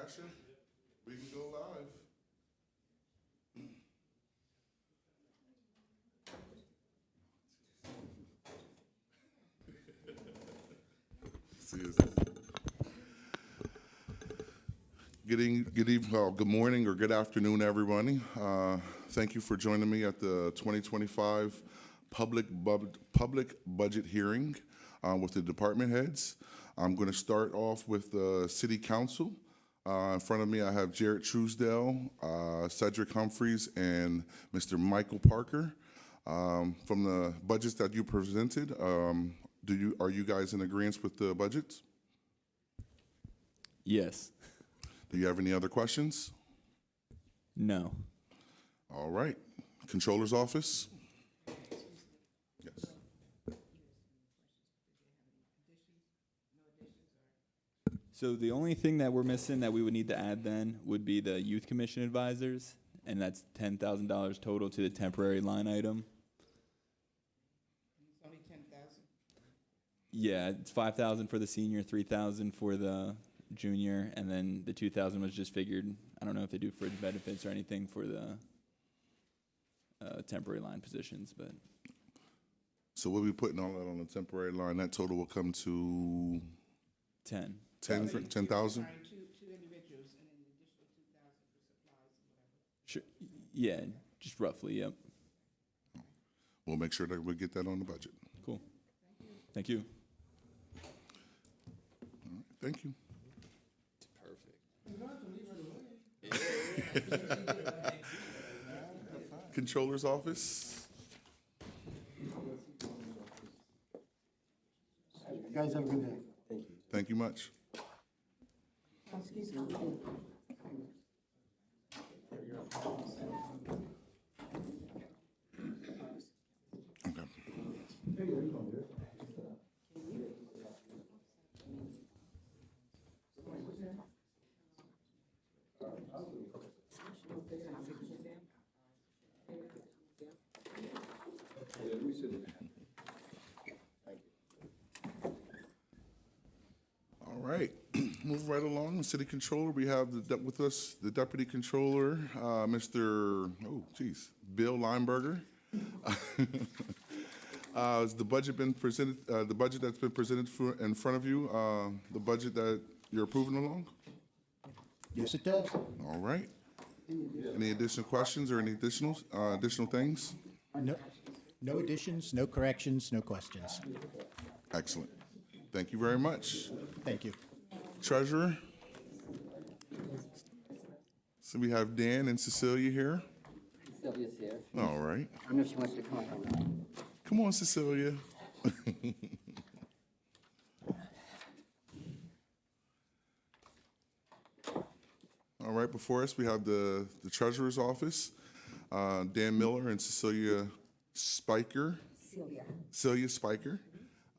Action. We can go live. Good morning or good afternoon, everybody. Thank you for joining me at the 2025 public budget hearing with the department heads. I'm going to start off with the city council. In front of me, I have Jared Truesdale, Cedric Humphreys, and Mr. Michael Parker. From the budgets that you presented, are you guys in agreement with the budgets? Yes. Do you have any other questions? No. All right. Controller's office? Yes. So the only thing that we're missing that we would need to add then would be the youth commission advisors, and that's $10,000 total to the temporary line item. It's only 10,000. Yeah, it's 5,000 for the senior, 3,000 for the junior, and then the 2,000 was just figured. I don't know if they do fringe benefits or anything for the temporary line positions, but So we'll be putting all that on the temporary line. That total will come to 10. 10,000? Two individuals and an additional 2,000 for supplies and whatever. Sure. Yeah, just roughly. Yep. We'll make sure that we get that on the budget. Cool. Thank you. Thank you. Controller's office? You guys have a good day. Thank you. Thank you much. Excuse me. Okay. All right, move right along. City Controller, we have with us the Deputy Controller, Mr. Bill Lineberger. Has the budget been presented? The budget that's been presented in front of you, the budget that you're approving along? Yes, it does. All right. Any additional questions or any additional things? No additions, no corrections, no questions. Excellent. Thank you very much. Thank you. Treasurer? So we have Dan and Cecilia here. Sylvia's here. All right. I don't know if she wants to come up or not. Come on, Cecilia. All right, before us, we have the Treasurer's Office, Dan Miller and Cecilia Spiker. Celia Spiker.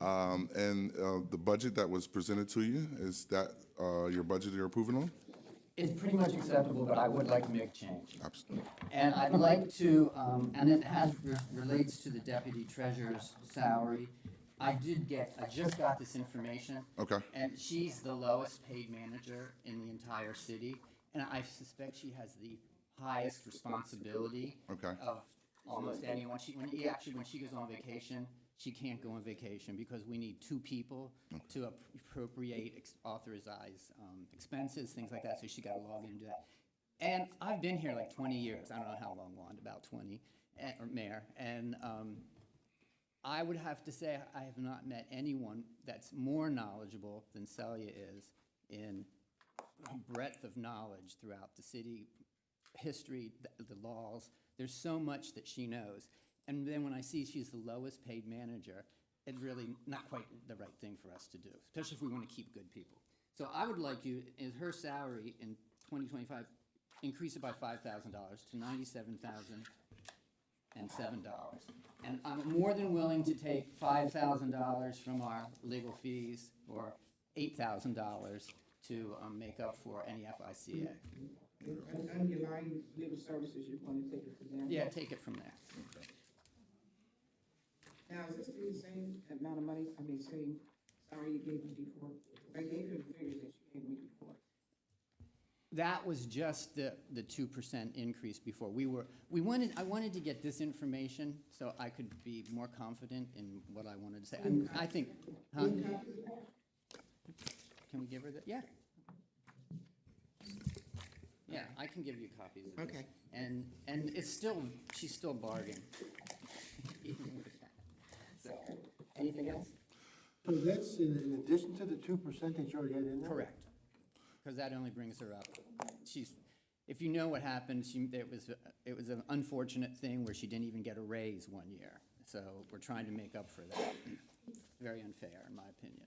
And the budget that was presented to you, is that your budget you're approving on? It's pretty much acceptable, but I would like to make a change. Absolutely. And I'd like to, and it relates to the deputy treasurer's salary. I just got this information. Okay. And she's the lowest paid manager in the entire city. And I suspect she has the highest responsibility Okay. of almost anyone. When she goes on vacation, she can't go on vacation because we need two people to appropriate, authorize expenses, things like that, so she got to log in and do that. And I've been here like 20 years. I don't know how long, Wanda, about 20, or Mayor. And I would have to say I have not met anyone that's more knowledgeable than Celia is in breadth of knowledge throughout the city, history, the laws. There's so much that she knows. And then when I see she's the lowest paid manager, it's really not quite the right thing for us to do, especially if we want to keep good people. So I would like you, is her salary in 2025, increase it by $5,000 to $97,007. And I'm more than willing to take $5,000 from our legal fees or $8,000 to make up for any FICA. And underlying legal services, you're going to take it from there? Yeah, take it from there. Now, is this the same amount of money, same salary you gave me before? I gave her the figures that you gave me before. That was just the 2% increase before. I wanted to get this information so I could be more confident in what I wanted to say. I think, huh? Can we give her that? Yeah. Yeah, I can give you copies of this. Okay. And it's still, she's still bargaining. Even with that. So, anything else? So that's in addition to the 2% that you already had in there? Correct. Because that only brings her up. If you know what happened, it was an unfortunate thing where she didn't even get a raise one year. So we're trying to make up for that. Very unfair, in my opinion.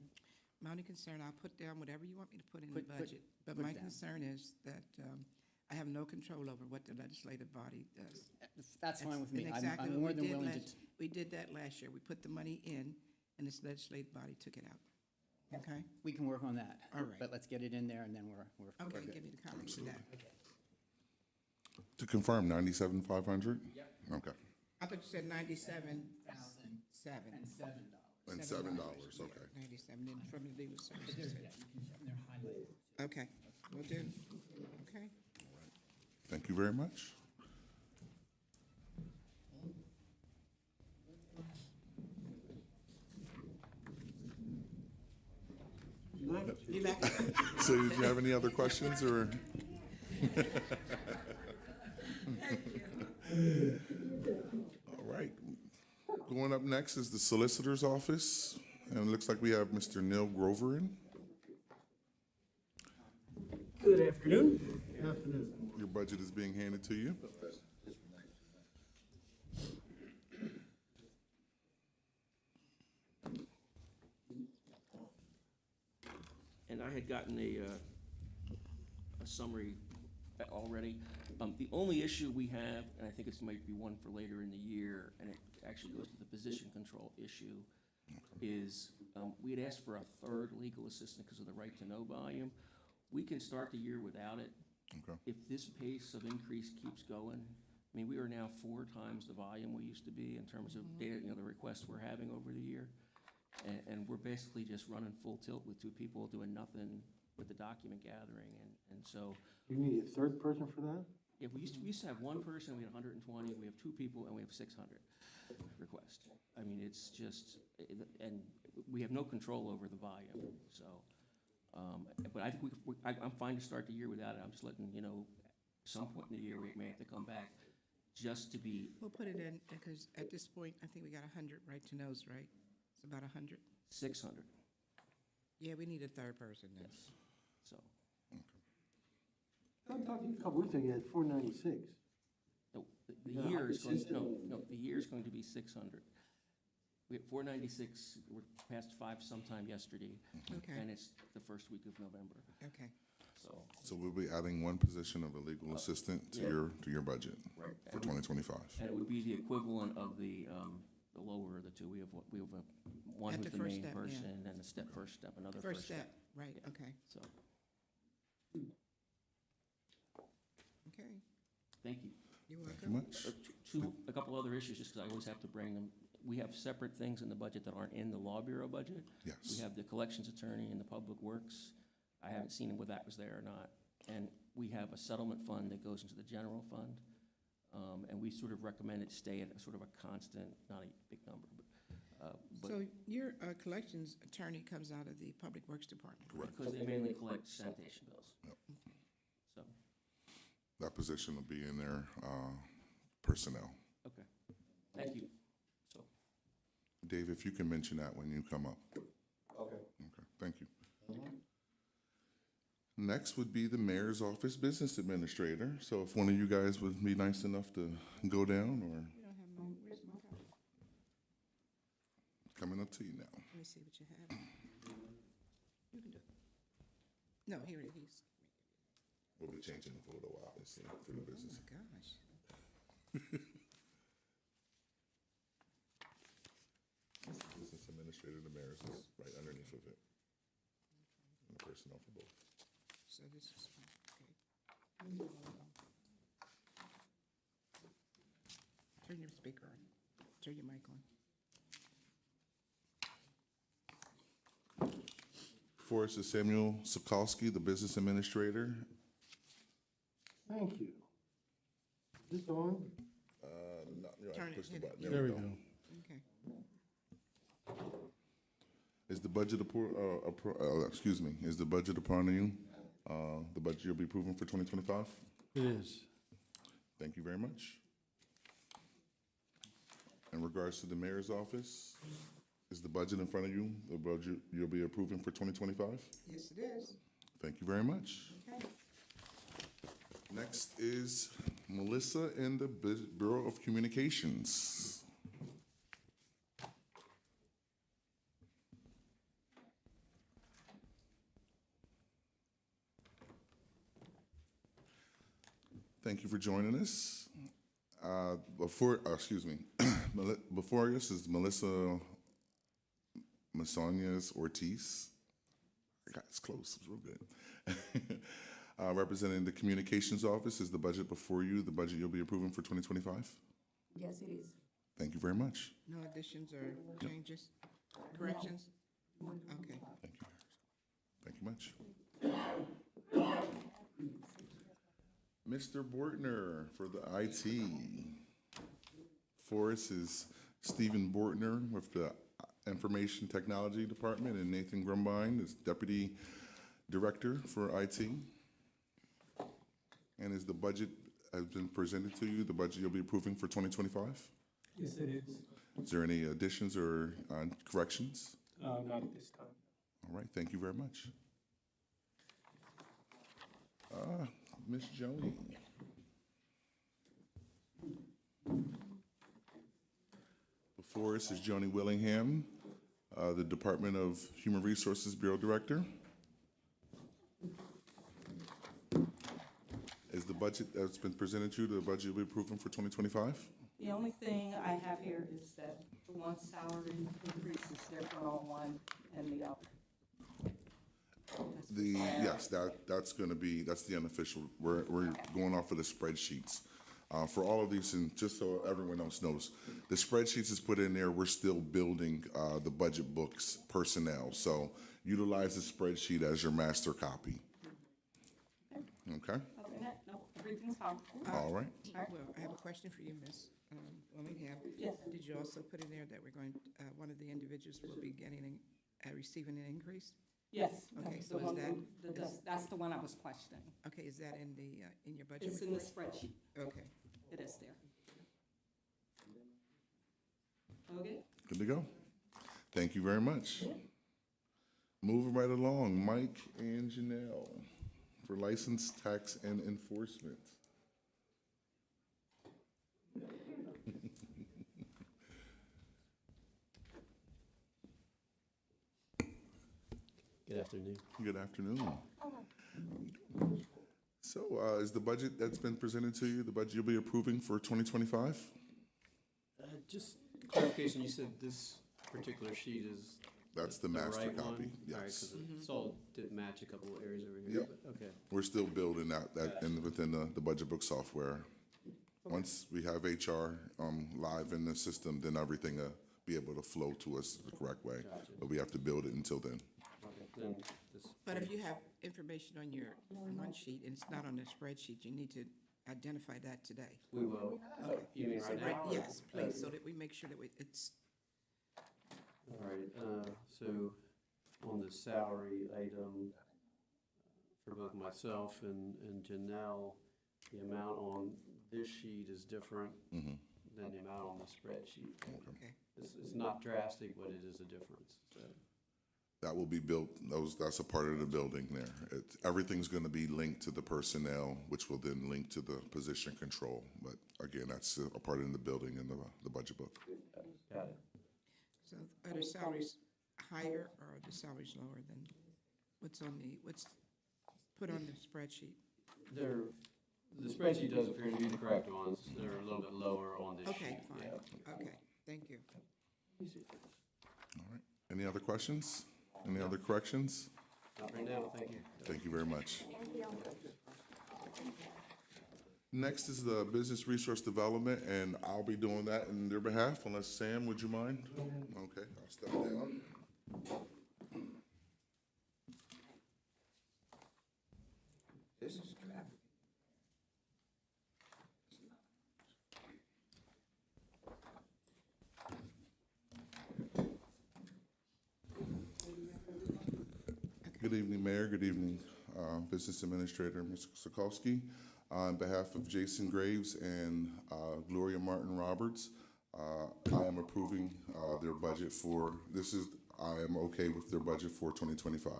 My only concern, I'll put down whatever you want me to put in the Put- budget. But put my down. concern is that I have no control over what the legislative body does. That's fine with me. And I'm- exactly I'm what more we than did willing to. last- We did that last year. We put the money in, and this legislative body took it out. Okay? We can work on that. All right. But let's get it in there and then we're Okay, good. give me the comments to that. To confirm, 97,500? Yep. Okay. I thought you said 97,700. And $7. And $7, okay. 97, then from the legal services. Okay, will do. Okay. Thank you very much. You left? So do you have any other questions, or? All right. Going up next is the Solicitor's Office, and it looks like we have Mr. Neil Grover in. Good afternoon. Good afternoon. Your budget is being handed to you. And I had gotten a summary already. The only issue we have, and I think this might be one for later in the year, and it actually goes to the position control issue, is we had asked for a third legal assistant because of the right to know volume. We can start the year without it. Okay. If this pace of increase keeps going, I mean, we are now 4 times the volume we used to be in terms of data, the requests we're having over the year. And we're basically just running full tilt with 2 people doing nothing with the document gathering. And so, You need a third person for that? yeah, we used to have 1 person, we had 120, we have 2 people, and we have 600 requests. I mean, it's just, and we have no control over the volume, so. But I think I'm fine to start the year without it. I'm just letting, some point in the year, we may have to come back just to be We'll put it in, because at this point, I think we got 100 right to knows, right? It's about 100. 600, Yeah, we need a third person then. yes, so. I'm talking a couple weeks ago, you had 496. No, Yeah, the year is going, consistent. no, the year is going to be 600. We have 496, we're past 5 sometime yesterday, Okay, and it's the first week of November, okay. so. So we'll be adding 1 position of a legal assistant to your budget Right. for 2025. And it would be the equivalent of the lower of the 2. We have one At who's the the first main step, yeah. person, and then the first step, another First step, right, Yeah. okay, So, okay. thank you. You're Thank you welcome. much. A couple other issues, just because I always have to bring them. We have separate things in the budget that aren't in the Law Bureau budget. Yes. We have the collections attorney and the public works. I haven't seen whether that was there or not. And we have a settlement fund that goes into the general fund. And we sort of recommend it stay at a sort of a constant, not a big number, but So your collections attorney comes out of the Public Works Department? Correct. because they mainly collect sanitation bills. Yep. So, That position will be in their personnel. okay, thank you. So, Dave, if you can mention that when you come up. Okay. Okay, thank you. Next would be the Mayor's Office Business Administrator. So if one of you guys would be nice enough to go down, or You don't have mine, where's my copy? coming up to you now. Let me see what you have. You can do it. No, here it is. We'll be changing the photo, obviously, for the Oh business. my gosh. Business Administrator, the Mayor's is right underneath of it. And the personnel for both. So this is, okay. Turn your speaker on. Turn your mic on. For us is Samuel Sokowski, the Business Administrator, Thank you. Is this on? No, you have to Turn it, push the hit it. button. There we go. Okay. Is the budget excuse me, is the budget upon you? The budget you'll be approving for 2025? It is. Thank you very much. In regards to the mayor's office, is the budget in front of you, the budget you'll be approving for 2025? Yes, it is. Thank you very much. Okay. Next is Melissa in the Bureau of Communications. Thank you for joining us. Before us is Melissa Masonias Ortiz. I got it's close, it's real good. Representing the Communications Office, is the budget before you, the budget you'll be approving for 2025? Yes, it is. Thank you very much. No additions or changes, corrections? Okay. Thank you. Thank you much. Mr. Bortner for the IT. For us is Stephen Bortner with the Information Technology Department, and Nathan Grumbine is Deputy Director for IT. And is the budget has been presented to you, the budget you'll be approving for 2025? Yes, it is. Is there any additions or corrections? Not at this time. All right, thank you very much. Ms. Joni. Before us is Joni Willingham, the Department of Human Resources Bureau Director. Is the budget that's been presented to you, the budget you'll be approving for 2025? The only thing I have here is that the one salary increase is different on one and the other. Yes, that's gonna be, that's the unofficial, we're going off of the spreadsheets. For all of these, and just so everyone else knows, the spreadsheets is put in there, we're still building, the budget books personnel. So utilize the spreadsheet as your master copy. Okay, Other than that, no, everything's fine. all right. Well, I have a question for you, Ms. Willingham. Yes. Did you also put in there that we're going, one of the individuals will be getting, receiving an increase? Yes. Okay, that's so the is one that- that's the one I was questioning. Okay, is that in the, in your budget? It's in the report? spreadsheet. Okay. It is there. Okay? Good to go. Thank you very much. Moving right along, Mike and Janelle for license, tax, and enforcement. Good afternoon. Good afternoon. So, is the budget that's been presented to you, the budget you'll be approving for 2025? Just clarification, you said this particular sheet is That's the the master right one? copy, All right, yes. 'cause it saw it didn't match a couple of areas over here, Yep. but, okay. We're still building within the budget book software. Once we have HR live in the system, then everything be able to flow to us the correct way. But we have to build it until then. Okay, then this, But if you have information on your one sheet and it's not on the spreadsheet, you need to identify that today. we will, Okay. you mean So right now? or- Yes, please, so that we make sure that it's, All right, so on the salary item, for both myself and Janelle, the amount on this sheet is different than the amount on the spreadsheet. okay. It's not drastic, but it is a difference, so. That will be built, that's a part of the building there. Everything's gonna be linked to the personnel, which will then link to the position control. But again, that's a part in the building in the budget book. Got it. So are the salaries higher or are the salaries lower than what's put on the spreadsheet? The spreadsheet does appear to be the correct ones. They're a little bit lower on this sheet. Okay, fine, yeah. okay, thank you. All right. Any other questions? Any other corrections? Not right now, thank you. Thank you very much. Next is the Business Resource Development, and I'll be doing that in their behalf, unless Sam, would you mind? Okay, I'll step down. This is traffic. Good evening, Mayor. Good evening, Business Administrator, Ms. Sokowski. On behalf of Jason Graves and Gloria Martin Roberts, I am approving their budget for, I am okay with their budget for 2025.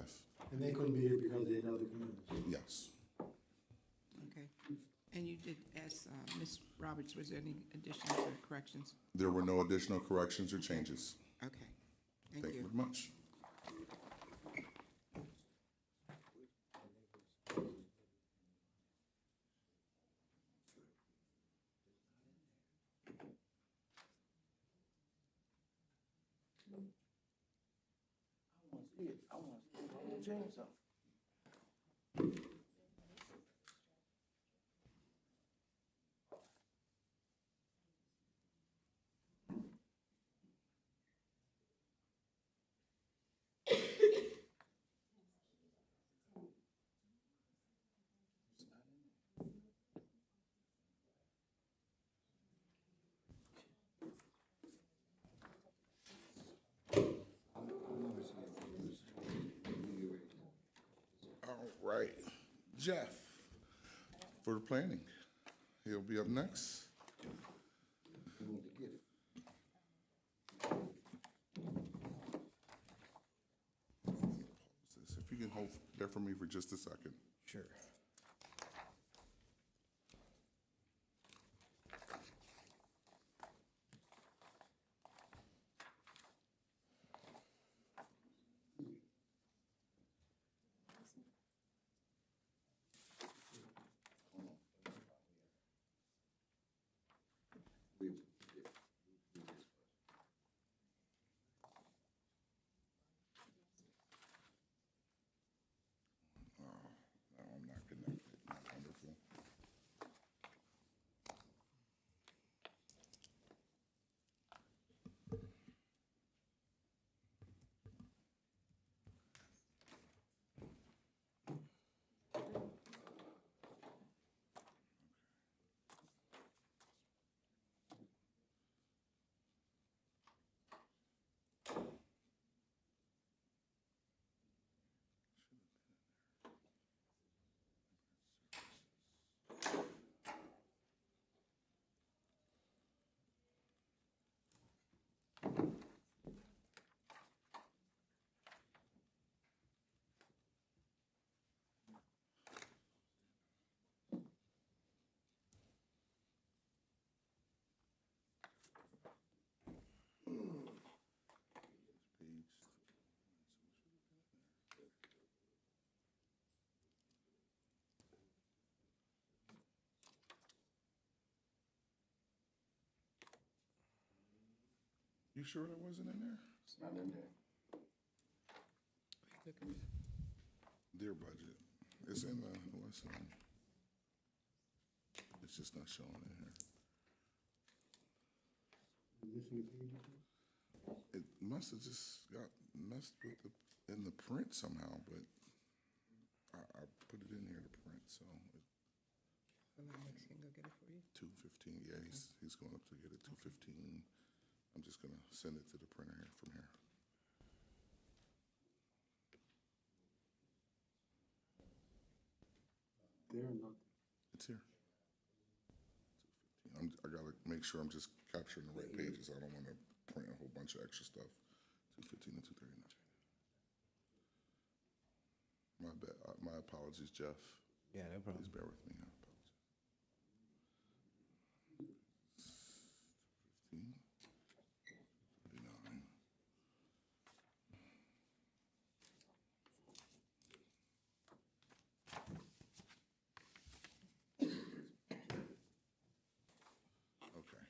And they couldn't be here because they had other commitments. Yes. Okay. And you did ask Ms. Roberts, was there any additions or corrections? There were no additional corrections or changes. Okay, thank Thank you you. very much. All right, Jeff, for the planning. He'll be up next. If you can hold there for me for just a second. Sure. No, I'm not connected. Wonderful. You sure that wasn't in there? It's not in there. Their budget. It's in the, what's in? It's just not showing in here. Missing a page or two? It must have just got messed with in the print somehow, but I put it in here to print, so Alex can go get it for you. 2:15, yeah, he's going up to get it 2:15. I'm just gonna send it to the printer here from here. There or not? It's here. I gotta make sure I'm just capturing the right pages. I don't wanna print a whole bunch of extra stuff. 2:15 and 2:39. My bad, my apologies, Jeff. Yeah, no problem. Please bear with me. I apologize. 15, 39. Okay.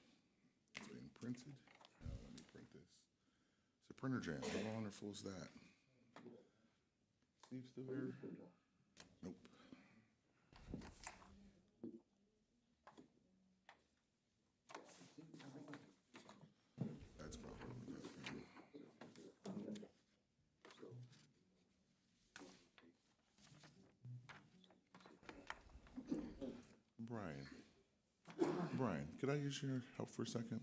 It's being printed. Now let me print this. It's a printer jam. How wonderful is that? Steve still here? Nope. That's probably what happened. Brian, could I use your help for a second?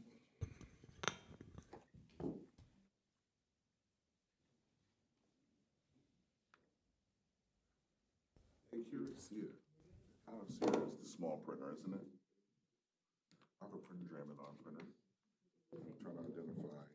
Hey, curious to see it. I don't see it. It's the small printer, isn't it? I have a printer jamming on printer. I'm trying to identify.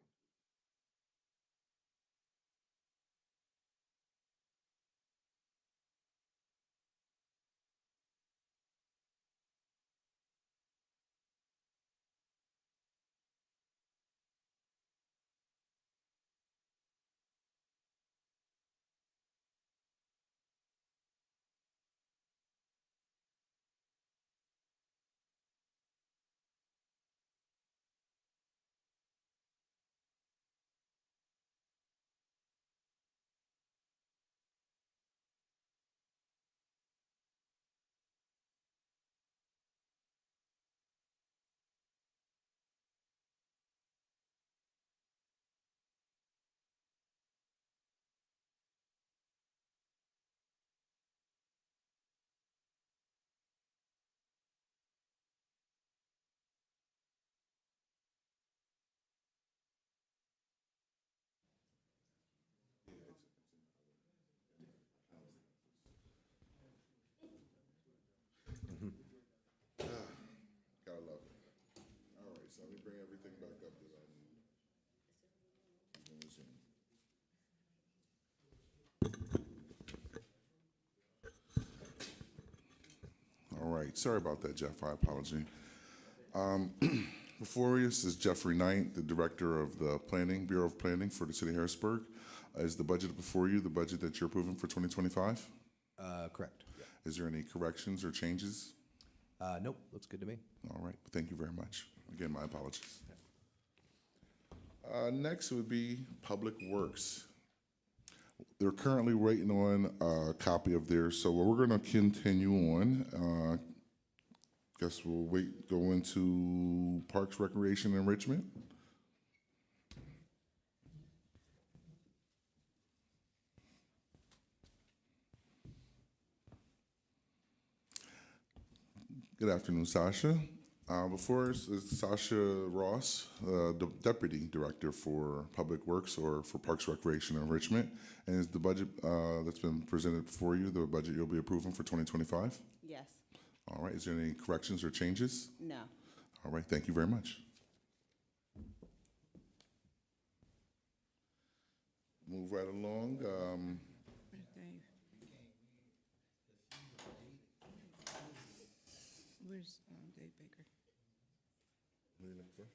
Gotta love it. All right, so let me bring everything back up that I need. Zoom. All right, sorry about that, Jeff, I apologize. Before us is Jeffrey Knight, the Director of the Bureau of Planning for the City of Harrisburg. Is the budget before you the budget that you're approving for 2025? Correct. Is there any corrections or changes? Nope, looks good to me. All right, thank you very much. Again, my apologies. Next would be Public Works. They're currently waiting on a copy of theirs, so we're going to continue on. Guess we'll go into Parks, Recreation, and Enrichment. Good afternoon, Sasha. Before us is Sasha Ross, the Deputy Director for Public Works or for Parks, Recreation, and Enrichment. And is the budget that's been presented for you, the budget you'll be approving for 2025? Yes. All right, is there any corrections or changes? No. All right, thank you very much. Move right along. Where's Dave? Where's Dave Baker? What are you looking for?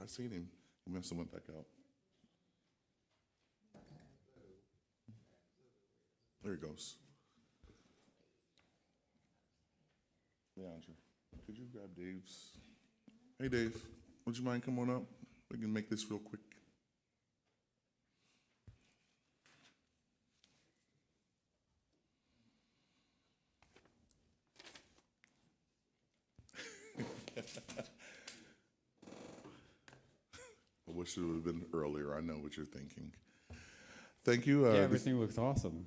I seen him. He must have went back out. There he goes. Leandra, could you grab Dave's? Hey, Dave, would you mind coming on up? We can make this real quick. I wish it would have been earlier. I know what you're thinking. Thank you. Everything looks awesome.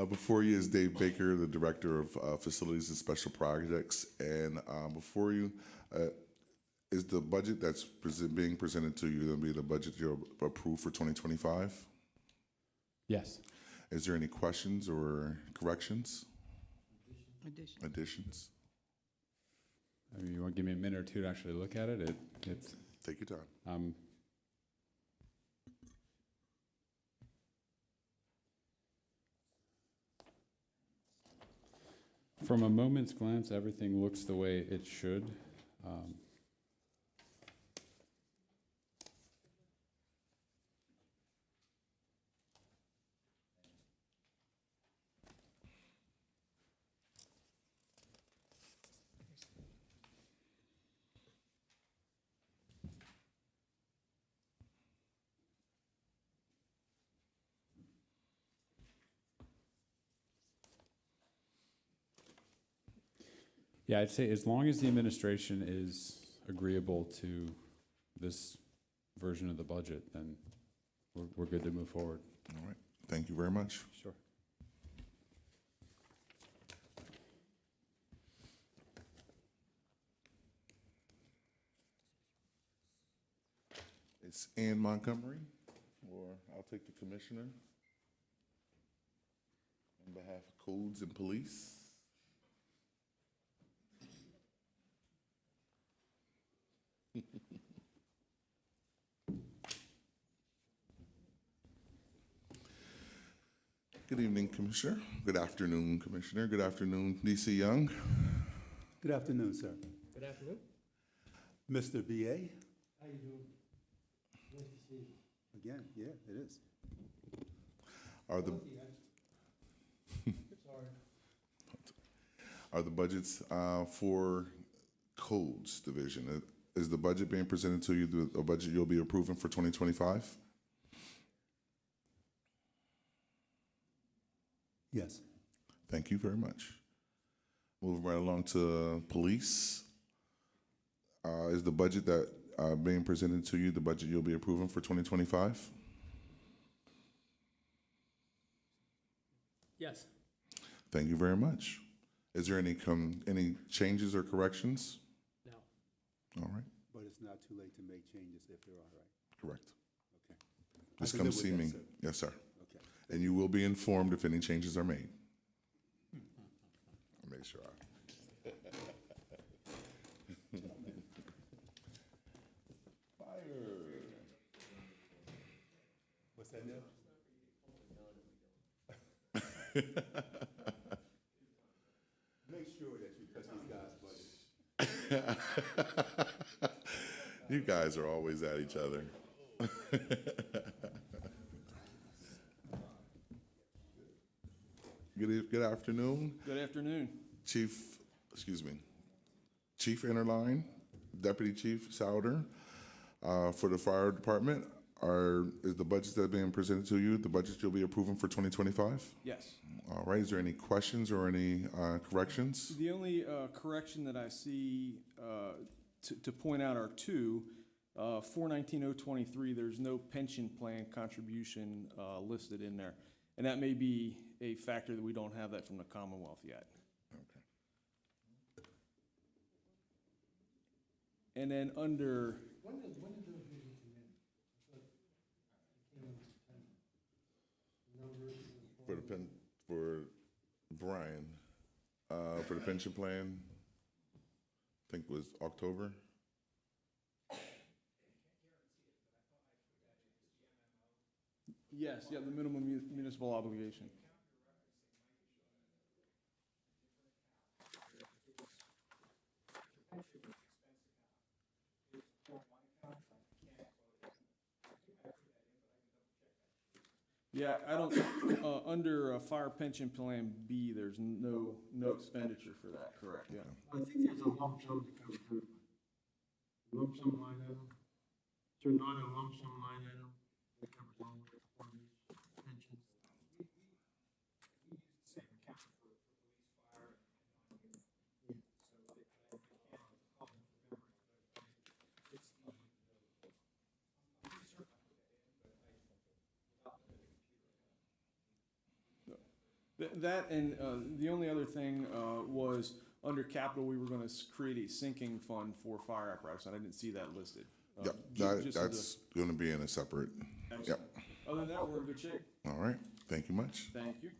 Before you is Dave Baker, the Director of Facilities and Special Projects. And before you is the budget that's being presented to you going to be the budget you'll approve for 2025? Yes. Is there any questions or corrections, Addition. additions? I mean, you want to give me a minute or two to actually look at it? It's Take your time. from a moment's glance, everything looks the way it should. Yeah, I'd say as long as the administration is agreeable to this version of the budget, then we're good to move forward. All right. Thank you very much. Sure. It's Ann Montgomery, or I'll take the commissioner. On behalf of Codes and Police. Good evening, Commissioner. Good afternoon, Commissioner. Good afternoon, DC Young. Good afternoon, sir. Good afternoon. Mr. BA? How you doing? Nice to see you. Again, yeah, it is. Are the are the budgets for Codes Division? Is the budget being presented to you, a budget you'll be approving for 2025? Yes. Thank you very much. Moving right along to Police. Is the budget that being presented to you the budget you'll be approving for 2025? Yes. Thank you very much. Is there any changes or corrections? No. All right, But it's not too late to make changes if there are, right? correct. Okay. Just I come can live see with me. that, sir. Yes, sir. Okay. And you will be informed if any changes are made. I'll make sure What's that now? Make sure that you cut these guys' budget. You guys are always at each other. Good afternoon, Good afternoon. Chief Interline, Deputy Chief Souder, for the Fire Department. Is the budget that being presented to you, the budget you'll be approving for 2025? Yes. All right, is there any questions or any corrections? The only correction that I see to point out are two. 419.023, there's no pension plan contribution listed in there. And that may be a factor that we don't have that from the Commonwealth yet. Okay. And then under, For Brian, for the pension plan, I think it was October. yes, yeah, the minimum municipal obligation. Yeah, I don't, under Fire Pension Plan B, there's no expenditure for that, correct, yeah. I think there's a lump sum that comes through. Lump sum line item. Is there not a lump sum line item that covers all of the pensions? That and the only other thing was under capital, we were going to create a sinking fund for fire apparatus, and I didn't see that listed. Yep, Just as that's going to be in a separate, Excellent. yep. Other than that, we're in good shape. All right, thank you much. Thank you.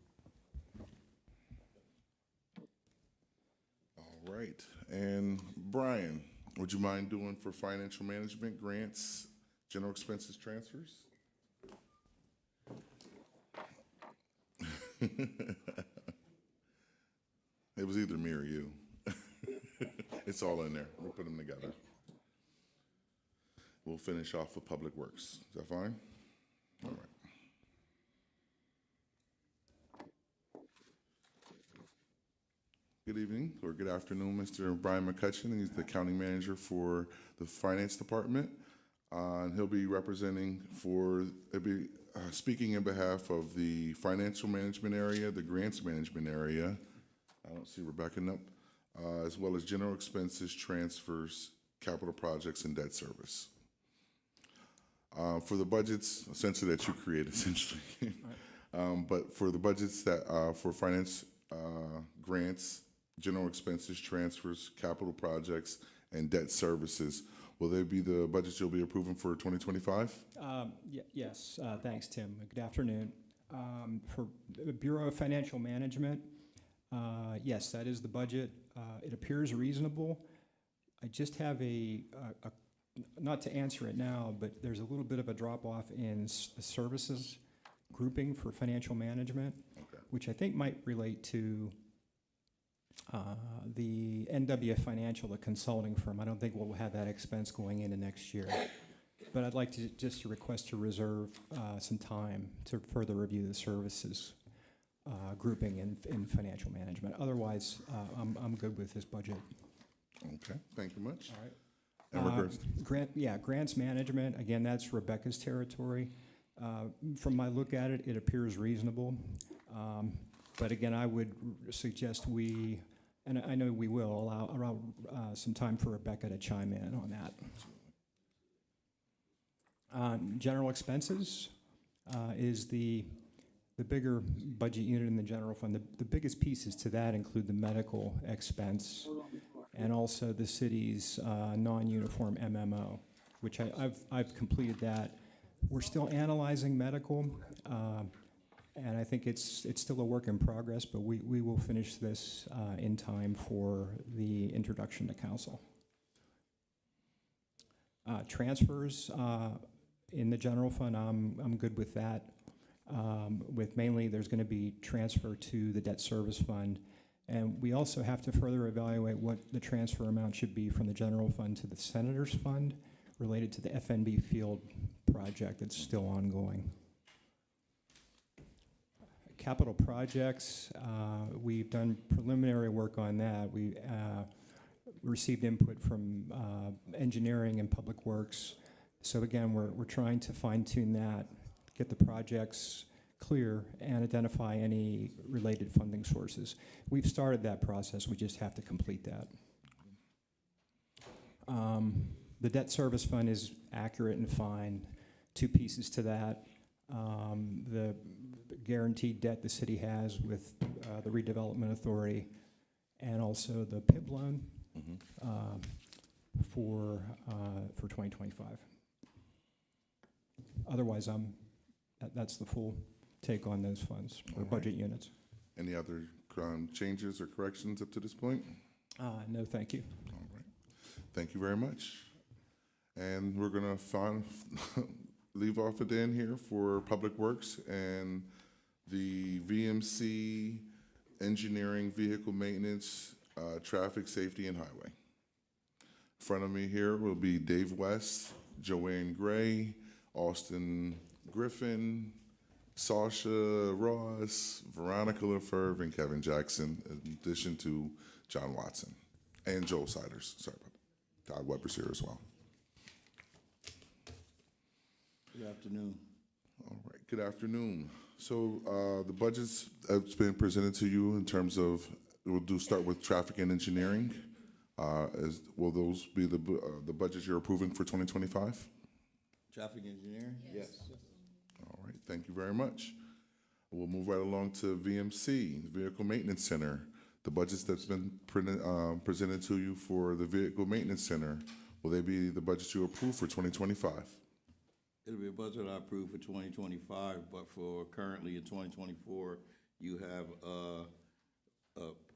All right, and Brian, would you mind doing for financial management, grants, general expenses transfers? It was either me or you. It's all in there. We'll put them together. We'll finish off with Public Works. Is that fine? All right. Good evening, or good afternoon, Mr. Brian McCutcheon. He's the accounting manager for the Finance Department. And he'll be speaking in behalf of the financial management area, the grants management area. I don't see Rebecca up, as well as general expenses, transfers, capital projects, and debt service. For the budgets, essentially that you create, essentially. But for the budgets that for finance, grants, general expenses, transfers, capital projects, and debt services, will they be the budgets you'll be approving for 2025? Yes, thanks, Tim. Good afternoon. For the Bureau of Financial Management, yes, that is the budget. It appears reasonable. I just have not to answer it now, but there's a little bit of a drop-off in the services grouping for financial management, which I think might relate to the NW Financial, the consulting firm. I don't think we'll have that expense going into next year. But I'd like to just request to reserve some time to further review the services grouping in financial management. Otherwise, I'm good with this budget. Okay, thank you much. All right. And regards, Grants management, again, that's Rebecca's territory. From my look at it, it appears reasonable. But again, I would suggest and I know we will, allow some time for Rebecca to chime in on that. General expenses is the bigger budget unit in the general fund. The biggest pieces to that include the medical expense and also the city's non-uniform MMO, which I've completed that. We're still analyzing medical, and I think it's still a work in progress, but we will finish this in time for the introduction to council. Transfers in the general fund, I'm good with that. With mainly, there's going to be transfer to the debt service fund. And we also have to further evaluate what the transfer amount should be from the general fund to the senator's fund related to the FNB field project that's still ongoing. Capital projects, we've done preliminary work on that. We received input from engineering and public works. So again, we're trying to fine tune that, get the projects clear, and identify any related funding sources. We've started that process, we just have to complete that. The debt service fund is accurate and fine. Two pieces to that. The guaranteed debt the city has with the redevelopment authority, and also the PIP loan for 2025. Otherwise, that's the full take on those funds or budget units. any other changes or corrections up to this point? No, thank you. All right. Thank you very much. And we're gonna leave off at the end here for Public Works and the VMC Engineering, Vehicle Maintenance, Traffic Safety and Highway. In front of me here will be Dave West, Joanne Gray, Austin Griffin, Sasha Ross, Veronica LaFerve, and Kevin Jackson, in addition to John Watson and Joel Siders. Sorry about that. Todd Weber's here as well. Good afternoon. All right, good afternoon. So the budgets that's been presented to you in terms of, start with traffic and engineering. Will those be the budgets you're approving for 2025? Traffic engineering? Yes. All right, thank you very much. We'll move right along to VMC, Vehicle Maintenance Center. The budgets that's been presented to you for the Vehicle Maintenance Center, will they be the budgets you approve for 2025? It'll be a budget I approve for 2025, but for currently in 2024, you have,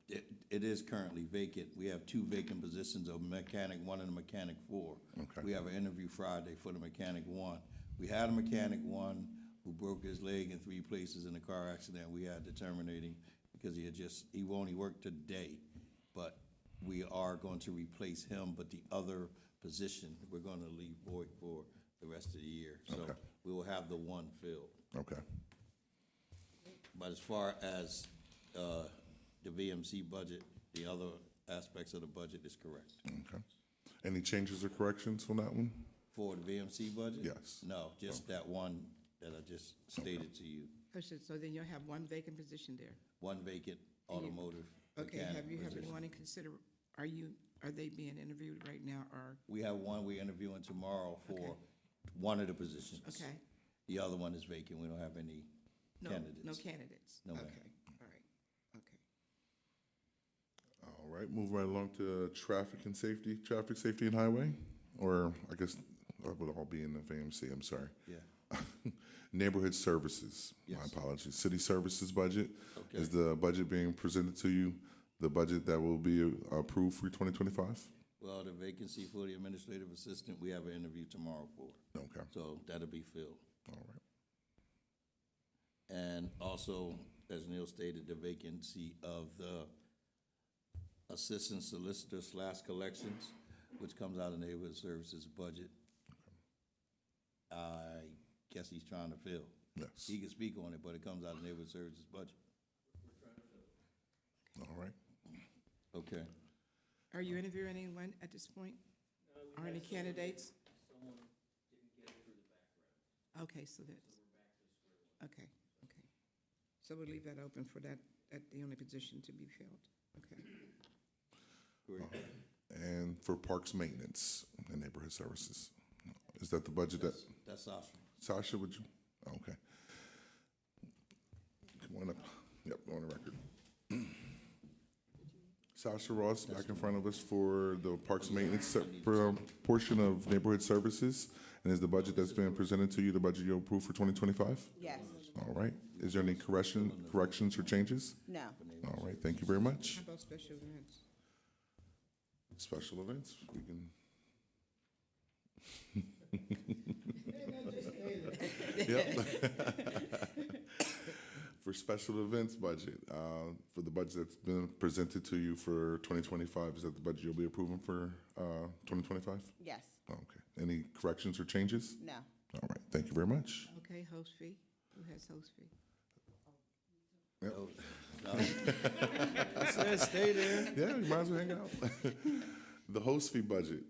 it is currently vacant. We have 2 vacant positions, a mechanic 1 and a mechanic 4. Okay. We have an interview Friday for the mechanic 1. We had a mechanic 1 who broke his leg in 3 places in a car accident. We had to terminate him because he only worked a day, but we are going to replace him, but the other position, we're going to leave void for the rest of the year. So Okay. we will have the 1 filled. Okay. But as far as the VMC budget, the other aspects of the budget is correct. Okay. Any changes or corrections on that one? For the VMC budget? Yes. No, just that one that I just stated to you. So then you'll have 1 vacant position there. 1 vacant automotive Okay, mechanic have you position. anyone in consider, are they being interviewed right now, or, We have 1 we're interviewing tomorrow for Okay. 1 of the positions. okay? The other one is vacant. We don't have any No, candidates. no candidates? No, ma'am. Okay, all right, okay. All right, move right along to traffic Safety and Highway, or I guess that would all be in the VMC, I'm sorry. Yeah. Neighborhood services, my Yes. apologies. City services budget. Okay. Is the budget being presented to you, the budget that will be approved for 2025? Well, the vacancy for the administrative assistant, we have an interview tomorrow for. Okay, So that'll be filled. all right. And also, as Neil stated, the vacancy of the assistant solicitor / collections, which comes out of neighborhood services budget. I guess he's trying to fill. Yes, He can speak on it, but it comes out of neighborhood services budget. all right. Okay. Are you interviewing anyone at this point? Are any candidates? Okay, so that's, okay. So we'll leave that open for that, the only position to be filled. Okay. Great. And for parks maintenance and neighborhood services, is that the budget that, That's Sasha. Sasha, would you? Okay. Come on up. Yep, on the record. Sasha Ross, back in front of us for the parks maintenance portion of neighborhood services. And is the budget that's been presented to you, the budget you'll approve for 2025? Yes. All right. Is there any corrections or changes? No. All right, thank you very much. How about special events? Special events, we can. Yep. For special events budget, for the budget that's been presented to you for 2025, is that the budget you'll be approving for 2025? Yes. Okay. Any corrections or changes? No. All right, thank you very much. Okay, host fee. Who has host fee? Stay there. Yeah, you might as well hang out. The host fee budget,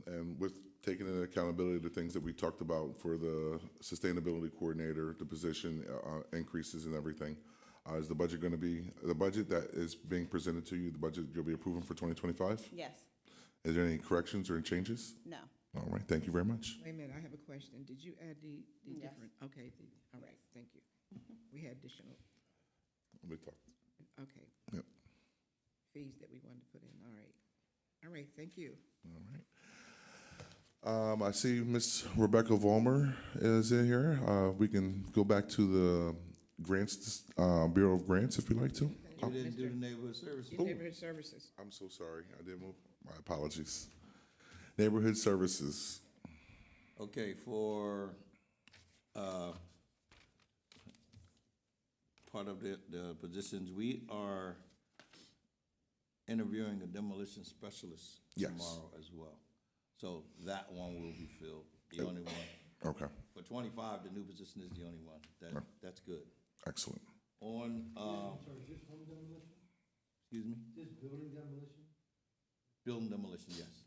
and with taking into accountability the things that we talked about for the sustainability coordinator, the position increases and everything, is the budget going to be, the budget that is being presented to you, the budget you'll be approving for 2025? Yes. Is there any corrections or changes? No. All right, thank you very much. Wait a minute, I have a question. Did you add the Yes. different, okay, all right, thank you. We had additional, We talked. okay. Yep. Fees that we wanted to put in, all right. All right, thank you. All right. I see Miss Rebecca Vollmer is in here. We can go back to the grants, Bureau of Grants if you'd like to. You didn't do the neighborhood services. Neighborhood services. I'm so sorry. I didn't move. My apologies. Neighborhood services. Okay, for, part of the positions, we are interviewing a demolition specialist Yes. tomorrow as well. So that one will be filled, the only one. Okay, For 25, the new position is the only one. That's good. excellent. On, excuse me? Building demolition, yes.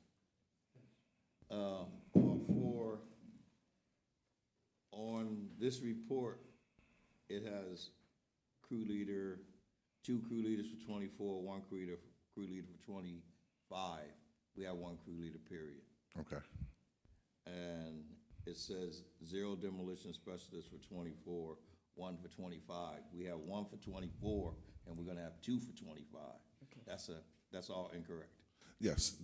On this report, it has crew leader, 2 crew leaders for 24, 1 crew leader for 25. We have 1 crew leader, period. Okay, And it says 0 demolition specialists for 24, 1 for 25. We have 1 for 24, and we're gonna have 2 for 25. That's all incorrect. yes,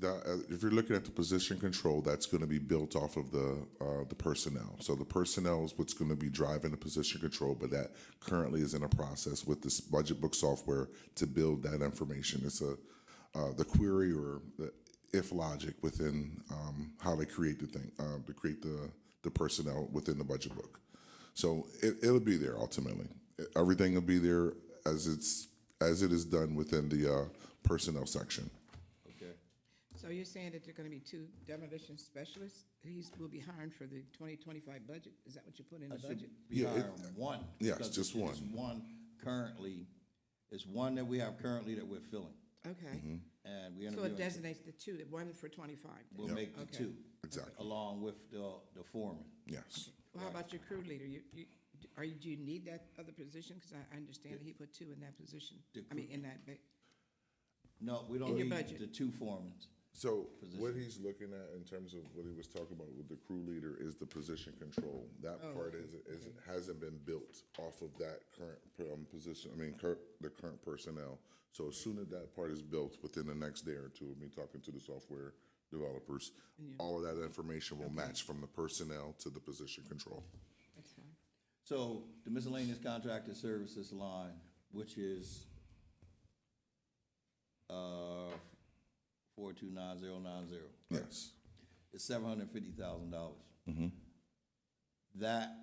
if you're looking at the position control, that's going to be built off of the personnel. So the personnel is what's going to be driving the position control, but that currently is in a process with this budget book software to build that information. It's the query or the if logic within how they create the thing, to create the personnel within the budget book. So it'll be there ultimately. Everything will be there as it is done within the personnel section. Okay? So you're saying that there are gonna be 2 demolition specialists? We'll be hiring for the 2025 budget? Is that what you put in the I should budget? be Yeah, hiring 1. yes, because just it's one. one currently, it's 1 that we have currently that we're filling. Okay. And we So interviewing. it designates the 2, the 1 for 25? then? We'll make the Okay. 2. Exactly. Along with the foreman. Yes. Well, how about your crew leader? Do you need that other position? Because I understand he put 2 in that position. I mean, in that, No, we In don't your need budget. the 2 foremen. So Position. what he's looking at in terms of what he was talking about with the crew leader is the position control. That Oh, part hasn't been built off of that current position, the current personnel. So as soon as that part is built, within the next day or two, me talking to the software developers, all of that information will match from the personnel to the position control. So the miscellaneous contracted services line, which is 429090, Yes. is $750,000. Mhm. That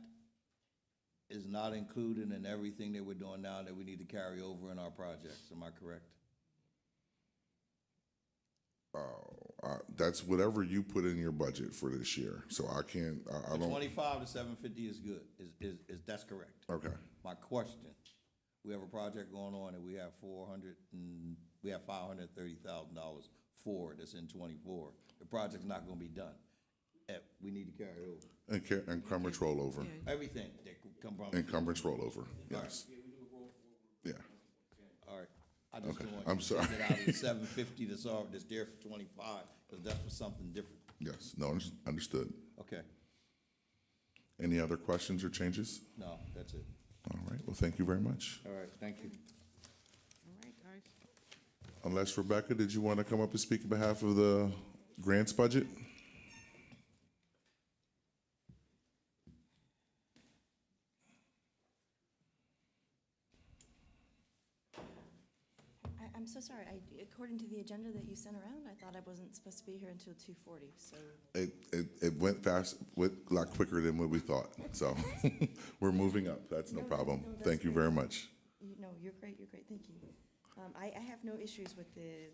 is not included in everything that we're doing now that we need to carry over in our projects. Am I correct? That's whatever you put in your budget for this year. So I can't, I So don't. 25 to 750 is good. Is that's correct? Okay. My question, we have a project going on and we have $530,000 for it that's in 24. The project's not gonna be done. We need to carry it over. Encumbrance rollover. Yeah. Everything that could come from. Encumbrance rollover, yes. Yeah, All right. I just Okay, don't want I'm you to sorry. take it out of the 750 that's there for 25, because that's for something different. yes, no, understood. Okay. Any other questions or changes? No, that's it. All right, well, thank you very much. All right, thank you. All right, guys. Unless, Rebecca, did you want to come up and speak on behalf of the grants budget? I'm so sorry. According to the agenda that you sent around, I thought I wasn't supposed to be here until 2:40, so. It went fast, went a lot quicker than what we thought, so we're moving up, that's no problem. that's Thank you great. very much. No, you're great, thank you. I have no issues with the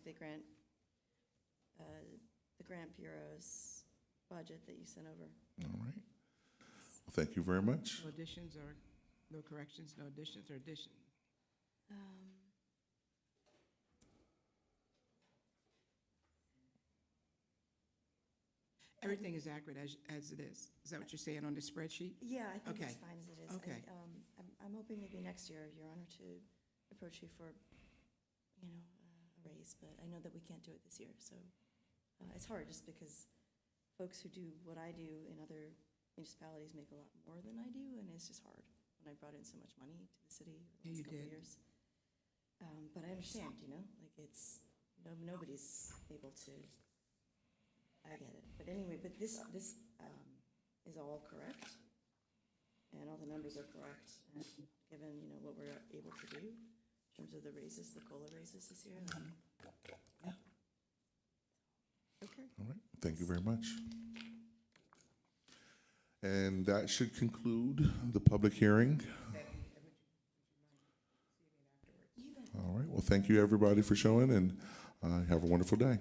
grant bureau's budget that you sent over. All right. Well, thank you very much. No additions or, no corrections, no additions or additions? Everything is accurate as it is. Is that what you're saying on the spreadsheet? Yeah, I think Okay. it's fine as it is. Okay. I'm hoping maybe next year, Your Honor, to approach you for, a raise, but I know that we can't do it this year, so it's hard just because folks who do what I do in other municipalities make a lot more than I do, and it's just hard when I brought in so much money to the city over the Yeah, you last couple of did. years. But I understand, like it's, nobody's able to, I get it. But anyway, but this is all correct, and all the numbers are correct, and given, what we're able to do in terms of the raises, the COLA raises this year. Okay. All right, thank you very much. And that should conclude the public hearing. All right, well, thank you, everybody, for showing, and have a wonderful day.